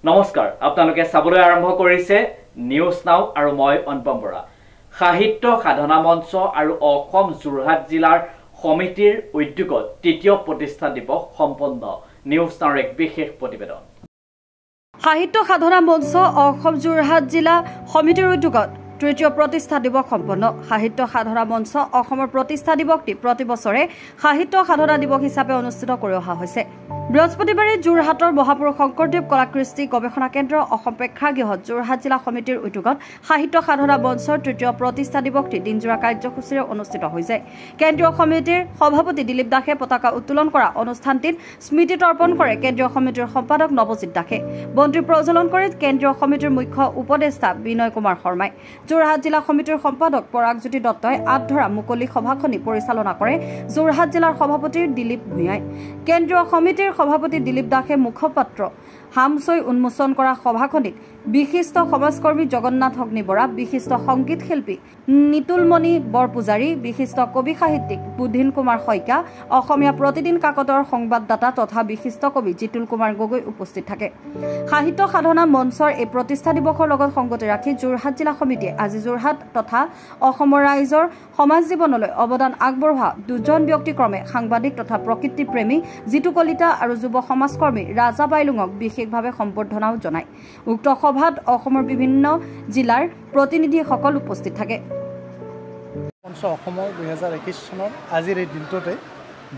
নমস্কাৰ আপোনালোকে চাবলৈ আৰম্ভ কৰিছে নিউজ নাও আৰু মই অনুপম বৰা সাহিত্য সাধনা মঞ্চ আৰু অসম যোৰহাট জিলাৰ সমিতিৰ উদ্যোগত তৃতীয় প্ৰতিষ্ঠা দিৱস সম্পন্ন নিউজ নাওৰ এক বিশেষ প্ৰতিবেদন সাহিত্য সাধনা মঞ্চ অসম যোৰহাট জিলা সমিতিৰ উদ্যোগত তৃতীয় প্ৰতিষ্ঠা দিৱস সম্পন্ন সাহিত্য সাধনা মঞ্চ অসমৰ প্ৰতিষ্ঠা দিৱসটি প্ৰতি বছৰে সাহিত্য সাধনা দিৱস হিচাপে অনুষ্ঠিত কৰি অহা হৈছে বৃহস্পতিবাৰে যোৰহাটৰ মহাপুৰুষ শংকৰদেৱ কলাকৃষ্টি গৱেষণা কেন্দ্ৰ অসম প্ৰেক্ষাগৃহত যোৰহাট জিলা সমিতিৰ উদ্যোগত সাহিত্য সাধনা মঞ্চৰ তৃতীয় প্ৰতিষ্ঠা দিৱসটি দিনজোৰা কাৰ্যসূচীৰে অনুষ্ঠিত হৈছে কেন্দ্ৰীয় সমিতিৰ সভাপতি দিলীপ দাসে পতাকা উত্তোলন কৰা অনুষ্ঠানটিত স্মৃতি তৰ্পণ কৰে কেন্দ্ৰীয় সমিতিৰ সম্পাদক নৱজিৎ দাসে বন্তি প্ৰজ্বলন কৰে কেন্দ্ৰীয় সমিতিৰ মুখ্য উপদেষ্টা বিনয় কুমাৰ শৰ্মাই যোৰহাট জিলা সমিতিৰ সম্পাদক পৰাগজ্যোতি দত্তই আধৰা মুকলি সভাখনি পৰিচালনা কৰে যোৰহাট জিলাৰ সভাপতি দিলীপ ভূঞাই কেন্দ্ৰীয় সমিতিৰ সভাপতি দিলীপ দাসে মুখপাত্ৰ হামচৈ উন্মোচন কৰা সভাখনিত বিশিষ্ট সমাজকৰ্মী জগন্নাথ অগ্নি বৰা বিশিষ্ট সংগীত শিল্পী নিতুলমণি বৰপূজাৰী বিশিষ্ট কবি সাহিত্যিক বুদ্ধিন কুমাৰ শইকীয়া অসমীয়া প্ৰতিদিন কাকতৰ সংবাদদাতা তথা বিশিষ্ট কবি জিতুল কুমাৰ গগৈ উপস্থিত থাকে সাহিত্য সাধনা মঞ্চৰ এই প্ৰতিষ্ঠা দিৱসৰ লগত সংগতি ৰাখি যোৰহাট জিলা সমিতিয়ে আজি যোৰহাট তথা অসমৰ ৰাইজৰ সমাজ জীৱনলৈ অৱদান আগবঢ়োৱা দুজন ব্যক্তিক্ৰমে সাংবাদিক তথা প্ৰকৃতিপ্ৰেমী জিতু কলিতা আৰু যুৱ সমাজকৰ্মী ৰাজা বাইলুঙক বিশেষভাৱে সম্বৰ্ধনাও জনায় উক্ত সভাত অসমৰ বিভিন্ন জিলাৰ প্ৰতিনিধিসকল উপস্থিত থাকে অসমৰ 2021 চনৰ আজিৰ এই দিনটোতে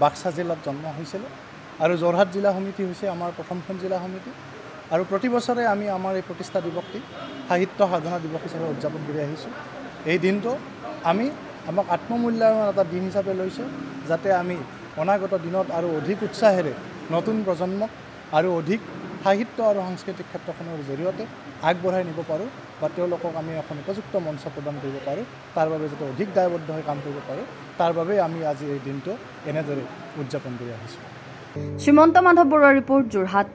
বাক্সা জিলাত জন্ম হৈছিল আৰু যোৰহাট জিলা সমিতি হৈছে আমাৰ প্ৰথমখন জিলা সমিতি আৰু প্ৰতি বছৰে আমি আমাৰ এই প্ৰতিষ্ঠা দিৱসটি সাহিত্য সাধনা দিৱস হিচাপে উদযাপন কৰি আহিছোঁ এই দিনটো আমি আমাক আত্মমূল্যায়নৰ এটা দিন হিচাপে লৈছোঁ যাতে আমি অনাগত দিনত আৰু অধিক উৎসাহেৰে নতুন প্ৰজন্মক আৰু অধিক সাহিত্য আৰু সাংস্কৃতিক ক্ষেত্ৰখনৰ জৰিয়তে আগবঢ়াই নিব পাৰোঁ বা তেওঁলোকক আমি এখন উপযুক্ত মঞ্চ প্ৰদান কৰিব পাৰোঁ তাৰ বাবে যাতে অধিক দায়বদ্ধ হৈ কাম কৰিব পাৰোঁ তাৰ বাবে আমি আজি এই দিনটো এনেদৰে উদযাপন কৰি আহিছোঁ শ্ৰীমন্ত মাধৱ বৰুৱাৰ ৰিপৰ্ট যোৰহাট।